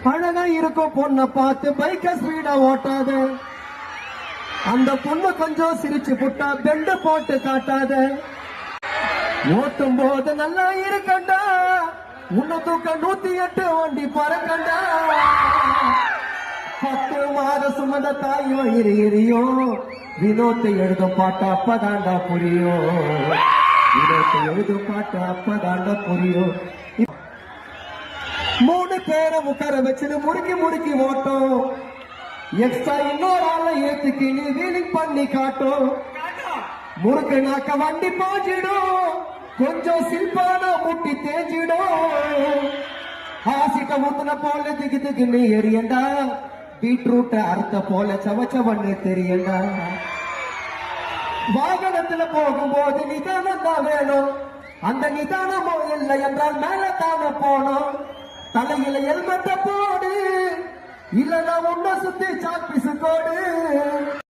அழகா இருக்கும் பொண்ணை பார்த்து பைக்க ஸ்பீடா ஓட்டாத. அந்த பொண்ணு கொஞ்சம் சிரிச்சு புட்டா பெண்டு போட்டு காட்டாத. ஓட்டும் போது நல்லா இருக்கண்டா, உன்னை தூக்க 108 வண்டி பறக்கண்டா. 10 மாத சுமந்த தாய் வயிறு எரியும். வினோத்தை எழுதும் பாட்டு அப்பதாண்டா புரியும். வினோத்தை எழுதும் பாட்டு அப்பதாண்டா புரியும். 3 பேரை உட்கார வச்சுன்னு முறுக்கி முறுக்கி ஓட்டும். எக்ஸ்ட்ரா இன்னொரு ஆளை ஏத்துக்கு நீ வீலிங் பண்ணி காட்டும். முறுக்கு நாக்க வண்டி போஞ்சிடும், கொஞ்சம் சில்பான முட்டி தேஞ்சிடும். ஆசிட்ட ஊத்துன போல திக்கு திக்கு நீ எரியண்டா. பீட்ரூட்ட அறுத்த போல சவச்சவன்னு தெரியண்டா. வாகனத்துல போகும்போது நிதானம் தான் வேணும். அந்த நிதானமோ இல்லை என்றால் மேல தானே போனோம். தலையில ஹெல்மெட்ட போடு, இல்ல நான் உன்ன சுத்தி சாப்பிசு கோடு.